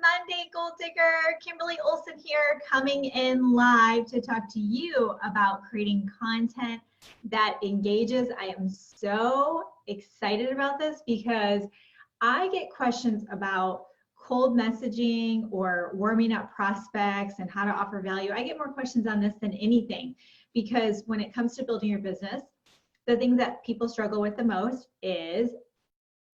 Monday, Goal Digger. Kimberly Olson here, coming in live to talk to you about creating content that engages. I am so excited about this because I get questions about cold messaging or warming up prospects and how to offer value. I get more questions on this than anything, because when it comes to building your business, the thing that people struggle with the most is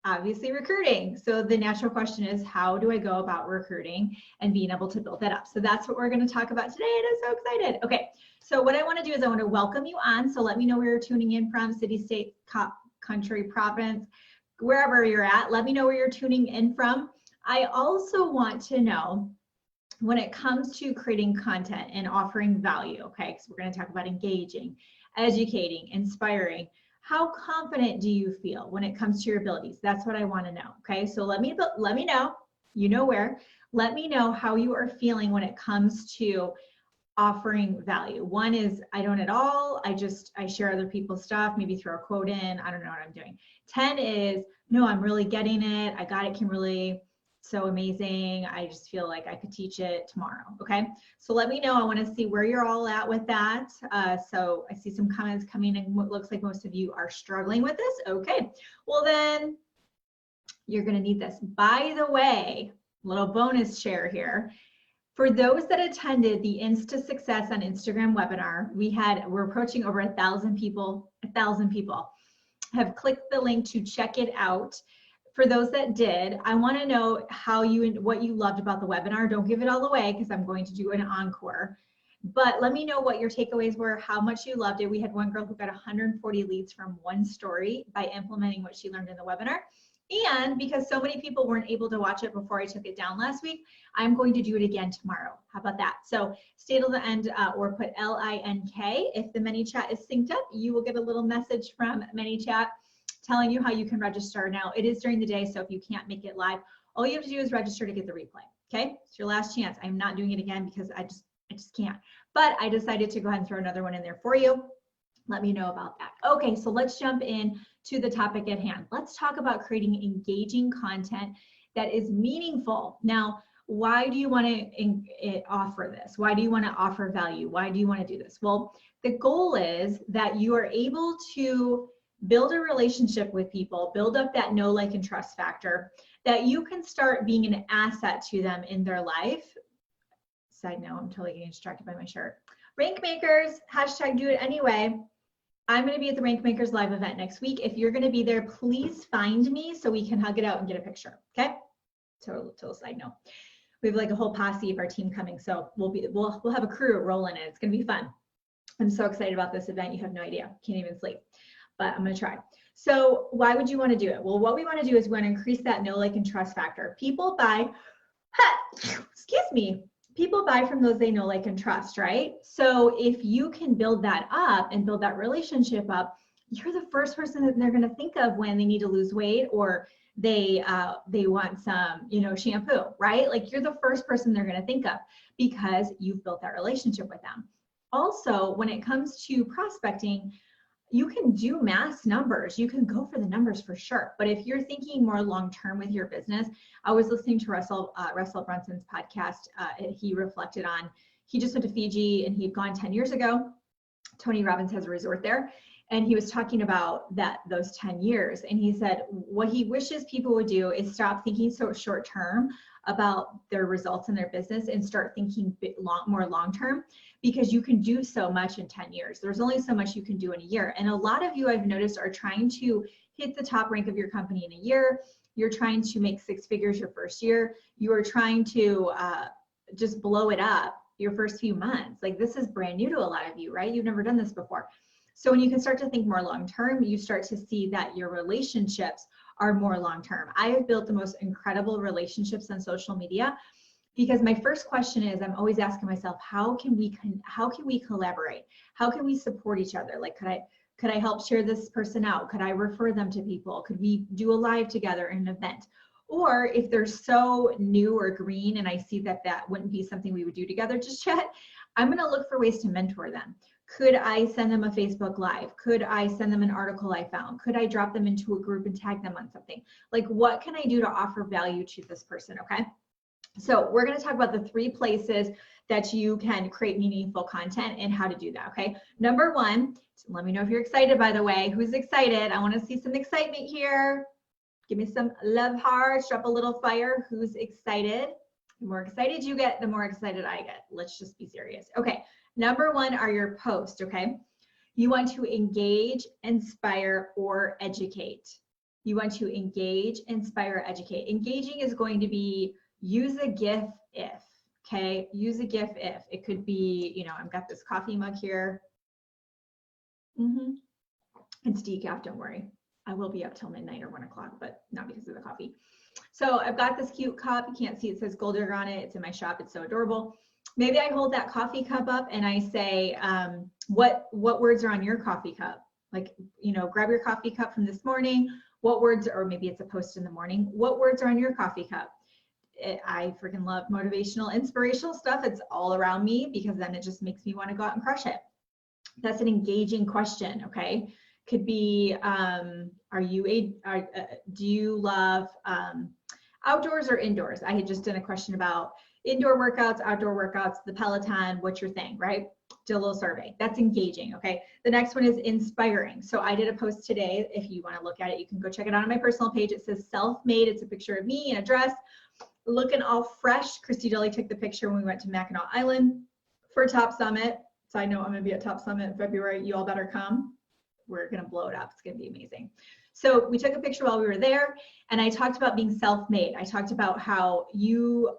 obviously recruiting. So the natural question is, how do I go about recruiting and being able to build that up? So that's what we're going to talk about today, and I'm so excited. Okay, so what I want to do is I want to welcome you on. So let me know where you're tuning in from, city, state, country, province, wherever you're at. Let me know where you're tuning in from. I also want to know, when it comes to creating content and offering value, okay, because we're going to talk about engaging, educating, inspiring, how confident do you feel when it comes to your abilities? That's what I want to know. Okay, so let me know, you know where. Let me know how you are feeling when it comes to offering value. One is, I don't at all. I share other people's stuff, maybe throw a quote in. I don't know what I'm doing. 10 is, no, I'm really getting it. I got it, Kimberly. So amazing. I just feel like I could teach it tomorrow. Okay, so let me know. I want to see where you're all at with that. So I see some comments coming in. What looks like most of you are struggling with this. Okay, well then you're going to need this. By the way, little bonus share here. For those that attended the Insta Success on Instagram webinar, we're approaching over 1,000 people. 1,000 people have clicked the link to check it out. For those that did, I want to know what you loved about the webinar. Don't give it all away, because I'm going to do an encore. But let me know what your takeaways were, how much you loved it. We had one girl who got 140 leads from one story by implementing what she learned in the webinar. And because so many people weren't able to watch it before I took it down last week, I'm going to do it again tomorrow. How about that? So stay till the end, or put LINK. If the ManyChat is synced up, you will get a little message from ManyChat telling you how you can register. Now, it is during the day, so if you can't make it live, all you have to do is register to get the replay. Okay, it's your last chance. I'm not doing it again because I just can't. But I decided to go ahead and throw another one in there for you. Let me know about that. Okay, so let's jump in to the topic at hand. Let's talk about creating engaging content that is meaningful. Now, why do you want to offer this? Why do you want to offer value? Why do you want to do this? Well, the goal is that you are able to build a relationship with people, build up that know, like, and trust factor, that you can start being an asset to them in their life. Side note, I'm totally getting distracted by my shirt. Rank Makers, hashtag do it anyway. I'm going to be at the Rank Makers live event next week. If you're going to be there, please find me so we can hug it out and get a picture. Okay? Total side note. We have like a whole posse of our team coming, so we'll have a crew rolling in. It's going to be fun. I'm so excited about this event. You have no idea. Can't even sleep. But I'm going to try. So why would you want to do it? Well, what we want to do is we want to increase that know, like, and trust factor. People buy, people buy from those they know, like, and trust, right? So if you can build that up and build that relationship up, you're the first person that they're going to think of when they need to lose weight, or they want some, shampoo, right? Like, you're the first person they're going to think of because you've built that relationship with them. Also, when it comes to prospecting, you can do mass numbers. You can go for the numbers for sure. But if you're thinking more long-term with your business, I was listening to Russell Brunson's podcast. He reflected on, he just went to Fiji and he'd gone 10 years ago. Tony Robbins has a resort there. And he was talking about those 10 years. And he said, what he wishes people would do is stop thinking so short-term about their results in their business and start thinking more long-term, because you can do so much in 10 years. There's only so much you can do in a year. And a lot of you, I've noticed, are trying to hit the top rank of your company in a year. You're trying to make 6 figures your first year. You are trying to just blow it up your first few months. Like, this is brand new to a lot of you, right? You've never done this before. So when you can start to think more long-term, you start to see that your relationships are more long-term. I have built the most incredible relationships on social media, because my first question is, I'm always asking myself, how can we collaborate? How can we support each other? Like, could I help share this person out? Could I refer them to people? Could we do a live together in an event? Or if they're so new or green and I see that wouldn't be something we would do together just yet, I'm going to look for ways to mentor them. Could I send them a Facebook Live? Could I send them an article I found? Could I drop them into a group and tag them on something? Like, what can I do to offer value to this person, okay? So we're going to talk about the 3 places that you can create meaningful content and how to do that, okay? Number 1, let me know if you're excited, by the way. Who's excited? I want to see some excitement here. Give me some love hearts, drop a little fire. Who's excited? The more excited you get, the more excited I get. Let's just be serious. Okay, number 1 are your posts, okay? You want to engage, inspire, or educate. You want to engage, inspire, educate. Engaging is going to be use a GIF if, okay? Use a GIF if. It could be, you know, I've got this coffee mug here. It's decaf, don't worry. I will be up till midnight or 1 o'clock, but not because of the coffee. So I've got this cute cup. You can't see, it says Gold Digger on it. It's in my shop. It's so adorable. Maybe I hold that coffee cup up and I say, what words are on your coffee cup? Like, you know, grab your coffee cup from this morning. What words, or maybe it's a post in the morning. What words are on your coffee cup? I freaking love motivational, inspirational stuff. It's all around me because then it just makes me want to go out and crush it. That's an engaging question, okay? Could be, do you love outdoors or indoors? I had just done a question about indoor workouts, outdoor workouts, the Peloton, what's your thing, right? Do a little survey. That's engaging, okay? The next one is inspiring. So I did a post today. If you want to look at it, you can go check it out on my personal page. It says self-made. It's a picture of me in a dress, looking all fresh. Christy Deli took the picture when we went to Mackinac Island for Top Summit. So I know I'm going to be at Top Summit in February. You all better come. We're going to blow it up. It's going to be amazing. So we took a picture while we were there, and I talked about being self-made. I talked about how you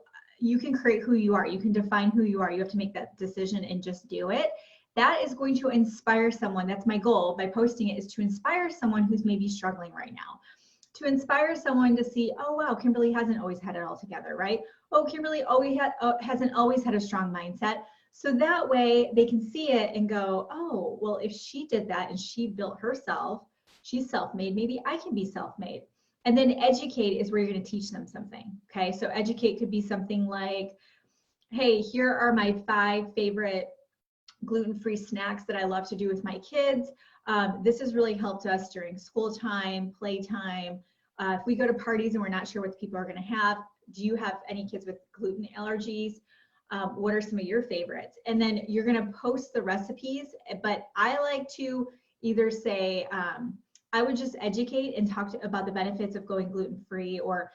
can create who you are. You can define who you are. You have to make that decision and just do it. That is going to inspire someone. That's my goal by posting it, is to inspire someone who's maybe struggling right now. To inspire someone to see, oh, wow, Kimberly hasn't always had it all together, right? Oh, Kimberly hasn't always had a strong mindset. So that way they can see it and go, oh, well, if she did that and she built herself, she's self-made, maybe I can be self-made. And then educate is where you're going to teach them something, okay? So educate could be something like, hey, here are my 5 favorite gluten-free snacks that I love to do with my kids. This has really helped us during school time, playtime. If we go to parties and we're not sure what people are going to have, do you have any kids with gluten allergies? What are some of your favorites? And then you're going to post the recipes, but I like to either say, I would just educate and talk about the benefits of going gluten-free, or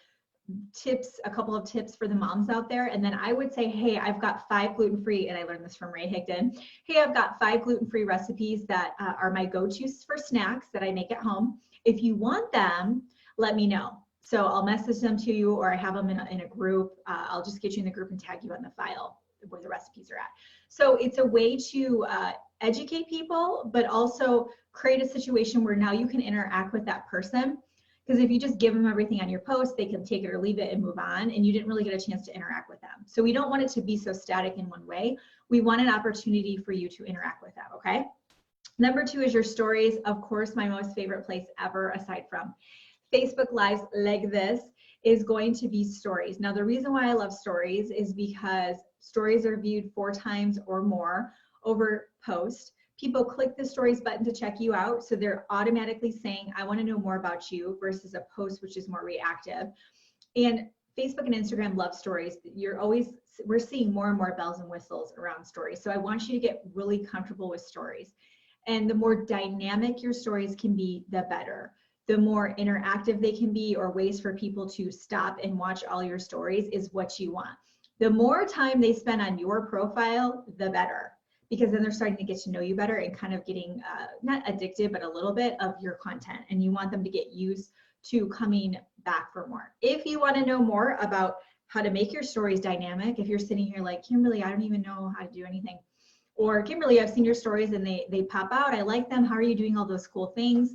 tips, a couple of tips for the moms out there. And then I would say, hey, I've got 5 gluten-free, and I learned this from Ray Higdon. Hey, I've got 5 gluten-free recipes that are my go-tos for snacks that I make at home. If you want them, let me know. So I'll message them to you, or I have them in a group. I'll just get you in the group and tag you on the file where the recipes are at. So it's a way to educate people, but also create a situation where now you can interact with that person. Because if you just give them everything on your post, they can take it or leave it and move on, and you didn't really get a chance to interact with them. So we don't want it to be so static in one way. We want an opportunity for you to interact with them, okay? Number 2 is your stories. Of course, my most favorite place ever, aside from Facebook Lives like this, is going to be stories. Now, the reason why I love stories is because stories are viewed 4 times or more over post. People click the stories button to check you out, so they're automatically saying, I want to know more about you, versus a post which is more reactive. And Facebook and Instagram love stories. We're seeing more and more bells and whistles around stories. So I want you to get really comfortable with stories. And the more dynamic your stories can be, the better. The more interactive they can be, or ways for people to stop and watch all your stories, is what you want. The more time they spend on your profile, the better, because then they're starting to get to know you better and kind of getting not addicted, but a little bit of your content. And you want them to get used to coming back for more. If you want to know more about how to make your stories dynamic, if you're sitting here like, Kimberly, I don't even know how to do anything. Or Kimberly, I've seen your stories and they pop out. I like them. How are you doing all those cool things?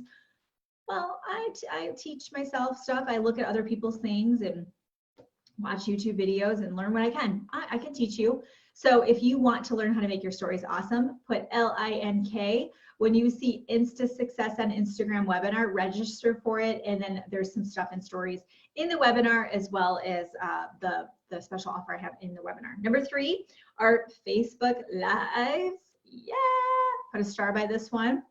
Well, I teach myself stuff. I look at other people's things and watch YouTube videos and learn what I can. I can teach you. So if you want to learn how to make your stories awesome, put LINK. When you see Insta Success on Instagram webinar, register for it. And then there's some stuff in stories in the webinar, as well as the special offer I have in the webinar. Number 3 are Facebook Lives. Yeah, put a star by this one.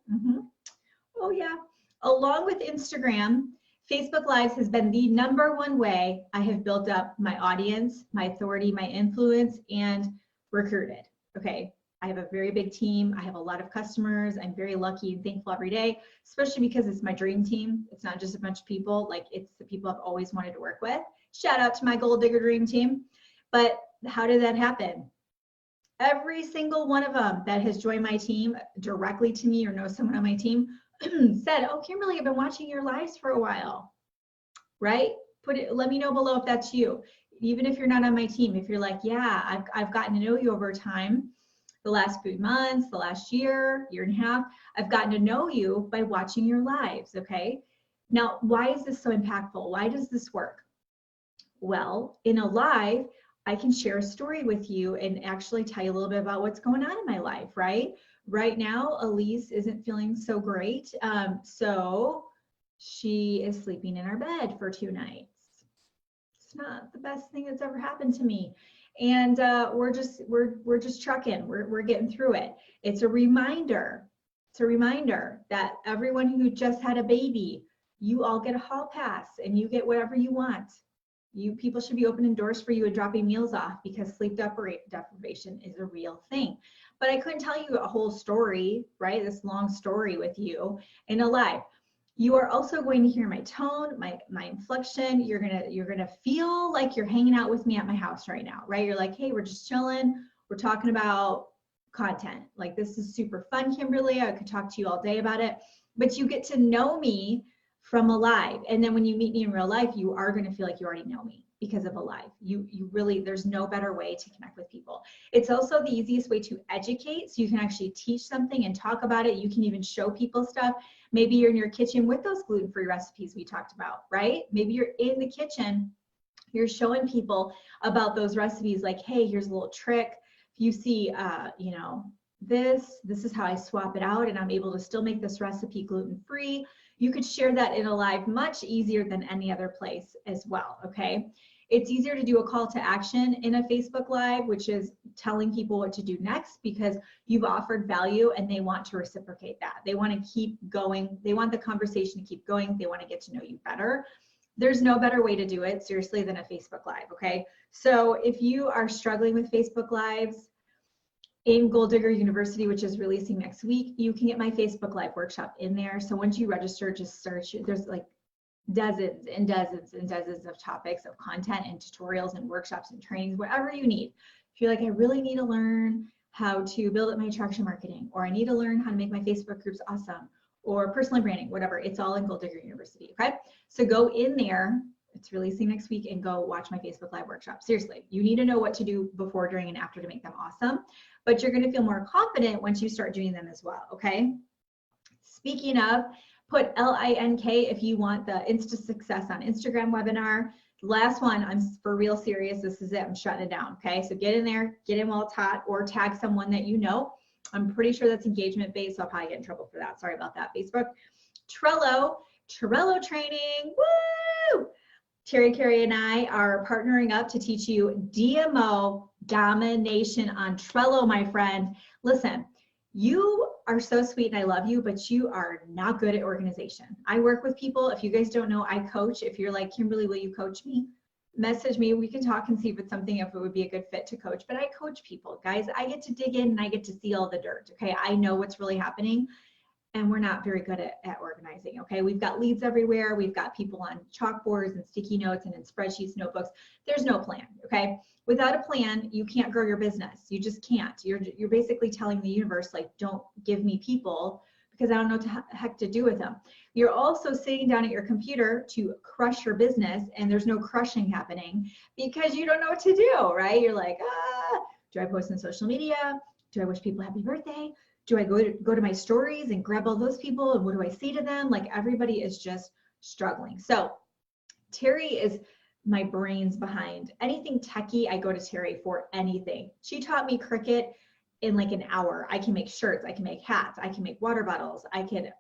Oh yeah. Along with Instagram, Facebook Lives has been the #1 way I have built up my audience, my authority, my influence, and recruited. Okay, I have a very big team. I have a lot of customers. I'm very lucky and thankful every day, especially because it's my dream team. It's not just a bunch of people, like it's the people I've always wanted to work with. Shout out to my Gold Digger Dream Team. But how did that happen? Every single one of them that has joined my team directly to me or knows someone on my team said, oh, Kimberly, I've been watching your lives for a while, right? Let me know below if that's you. Even if you're not on my team, if you're like, yeah, I've gotten to know you over time, the last few months, the last year and a half, I've gotten to know you by watching your lives, okay? Now, why is this so impactful? Why does this work? Well, in a live, I can share a story with you and actually tell you a little bit about what's going on in my life, right? Right now, Elise isn't feeling so great. So she is sleeping in our bed for 2 nights. It's not the best thing that's ever happened to me. And we're just trucking. We're getting through it. It's a reminder. It's a reminder that everyone who just had a baby, you all get a hall pass and you get whatever you want. People should be opening doors for you and dropping meals off because sleep deprivation is a real thing. But I couldn't tell you a whole story, right? This long story with you in a live. You are also going to hear my tone, my inflection. You're gonna feel like you're hanging out with me at my house right now, right? You're like, hey, we're just chilling. We're talking about content. Like, this is super fun, Kimberly. I could talk to you all day about it. But you get to know me from a live. And then when you meet me in real life, you are going to feel like you already know me because of a live. You really, there's no better way to connect with people. It's also the easiest way to educate. So you can actually teach something and talk about it. You can even show people stuff. Maybe you're in your kitchen with those gluten-free recipes we talked about, right? Maybe you're in the kitchen, you're showing people about those recipes like, hey, here's a little trick. If you see, this is how I swap it out and I'm able to still make this recipe gluten-free. You could share that in a live much easier than any other place as well, okay? It's easier to do a call to action in a Facebook Live, which is telling people what to do next because you've offered value and they want to reciprocate that. They want to keep going. They want the conversation to keep going. They want to get to know you better. There's no better way to do it, seriously, than a Facebook Live, okay? So if you are struggling with Facebook Lives, in Gold Digger University, which is releasing next week, you can get my Facebook Live workshop in there. So once you register, just search. There's like dozens and dozens and dozens of topics of content and tutorials and workshops and trainings, whatever you need. If you're like, I really need to learn how to build up my attraction marketing, or I need to learn how to make my Facebook groups awesome, or personal branding, whatever, it's all in Gold Digger University, okay? So go in there. It's releasing next week and go watch my Facebook Live workshop. Seriously, you need to know what to do before, during, and after to make them awesome, but you're gonna feel more confident once you start doing them as well, okay? Speaking of, put LINK if you want the Insta Success on Instagram webinar. Last one, I'm for real serious, this is it, I'm shutting it down, okay? So get in there, get in while it's hot, or tag someone that you know. I'm pretty sure that's engagement based, so I'll probably get in trouble for that. Sorry about that, Facebook. Trello training, woo! Terry Carey and I are partnering up to teach you DMO domination on Trello, my friend. Listen, you are so sweet and I love you, but you are not good at organization. I work with people. If you guys don't know, I coach. If you're like, Kimberly, will you coach me? Message me. We can talk and see if it's something, if it would be a good fit to coach. But I coach people, guys. I get to dig in and I get to see all the dirt. Okay, I know what's really happening. And we're not very good at organizing, okay? We've got leads everywhere. We've got people on chalkboards and sticky notes and in spreadsheets, notebooks. There's no plan, okay? Without a plan, you can't grow your business. You just can't. You're basically telling the universe, like, don't give me people because I don't know what the heck to do with them. You're also sitting down at your computer to crush your business, and there's no crushing happening because you don't know what to do, right? You're like, do I post on social media? Do I wish people happy birthday? Do I go to my stories and grab all those people and what do I say to them? Like, everybody is just struggling. So Terry is my brains behind anything techie. I go to Terry for anything. She taught me Cricut in like an hour. I can make shirts, I can make hats, I can make water bottles, I'm gonna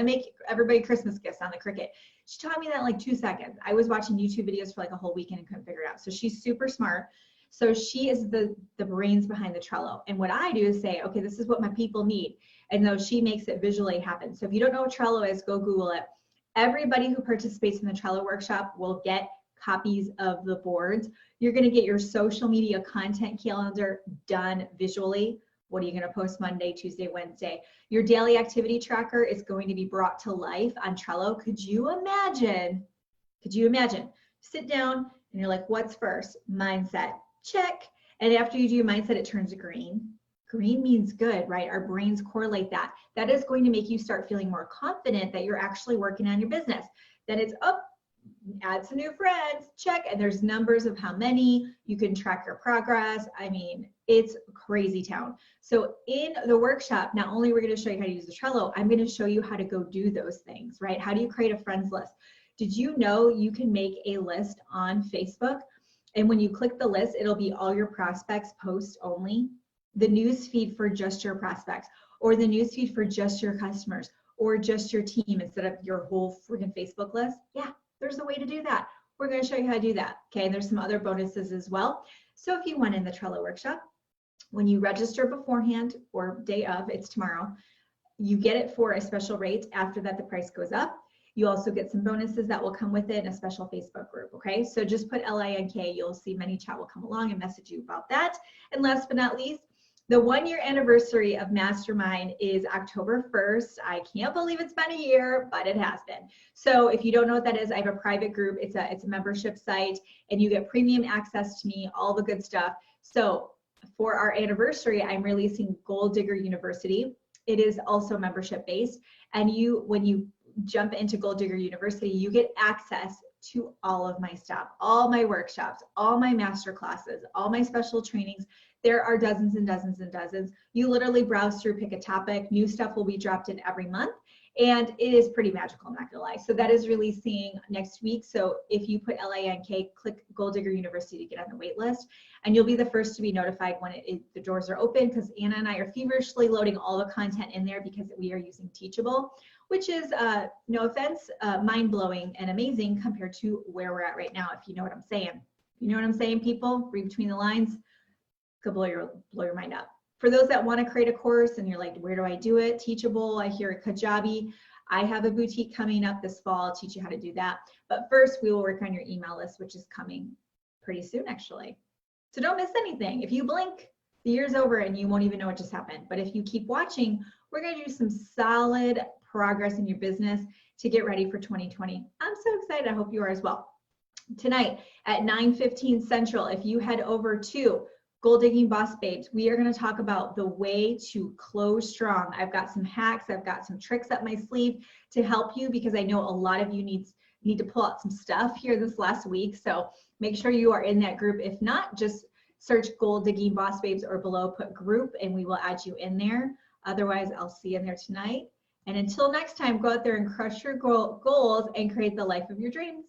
make everybody Christmas gifts on the Cricut. She taught me that in like 2 seconds. I was watching YouTube videos for like a whole weekend and couldn't figure it out. So she's super smart. So she is the brains behind the Trello. And what I do is say, okay, this is what my people need. And though she makes it visually happen. So if you don't know what Trello is, go Google it. Everybody who participates in the Trello workshop will get copies of the boards. You're going to get your social media content calendar done visually. What are you going to post Monday, Tuesday, Wednesday? Your daily activity tracker is going to be brought to life on Trello. Could you imagine? Sit down and you're like, what's first? Mindset, check. And after you do your mindset, it turns green. Green means good, right? Our brains correlate that. That is going to make you start feeling more confident that you're actually working on your business. Then it's up, add some new friends, check, and there's numbers of how many. You can track your progress. I mean, it's crazy town. So in the workshop, not only we're going to show you how to use the Trello, I'm going to show you how to go do those things, right? How do you create a friends list? Did you know you can make a list on Facebook? And when you click the list, it'll be all your prospects posts only, the news feed for just your prospects, or the news feed for just your customers, or just your team instead of your whole freaking Facebook list. Yeah, there's a way to do that. We're going to show you how to do that. Okay, and there's some other bonuses as well. So if you want in the Trello workshop, when you register beforehand or day of, it's tomorrow, you get it for a special rate. After that, the price goes up. You also get some bonuses that will come with it in a special Facebook group, okay? So just put LINK, you'll see ManyChat will come along and message you about that. And last but not least, the 1-year anniversary of Mastermind is October 1st. I can't believe it's been a year, but it has been. So if you don't know what that is, I have a private group. It's a membership site, and you get premium access to me, all the good stuff. So for our anniversary, I'm releasing Goal Digger University. It is also membership based, and when you jump into Goal Digger University, you get access to all of my stuff, all my workshops, all my master classes, all my special trainings. There are dozens and dozens and dozens. You literally browse through, pick a topic, new stuff will be dropped in every month, and it is pretty magical, I'm not gonna lie. So that is releasing next week. So if you put LINK, click Goal Digger University to get on the wait list, and you'll be the first to be notified when the doors are open, because Anna and I are feverishly loading all the content in there because we are using Teachable, which is, no offense, mind-blowing and amazing compared to where we're at right now, if you know what I'm saying. You know what I'm saying, people? Read between the lines. Could blow your mind up. For those that want to create a course and you're like, where do I do it? Teachable, I hear Kajabi. I have a boutique coming up this fall. I'll teach you how to do that. But first, we will work on your email list, which is coming pretty soon, actually. So don't miss anything. If you blink, the year's over and you won't even know what just happened. But if you keep watching, we're going to do some solid progress in your business to get ready for 2020. I'm so excited. I hope you are as well. Tonight at 9:15 Central, if you head over to Goal Digging Boss Babes, we are going to talk about the way to close strong. I've got some hacks, I've got some tricks up my sleeve to help you, because I know a lot of you need to pull out some stuff here this last week. So make sure you are in that group. If not, just search Goal Digging Boss Babes or below put group and we will add you in there. Otherwise, I'll see you in there tonight. And until next time, go out there and crush your goals and create the life of your dreams.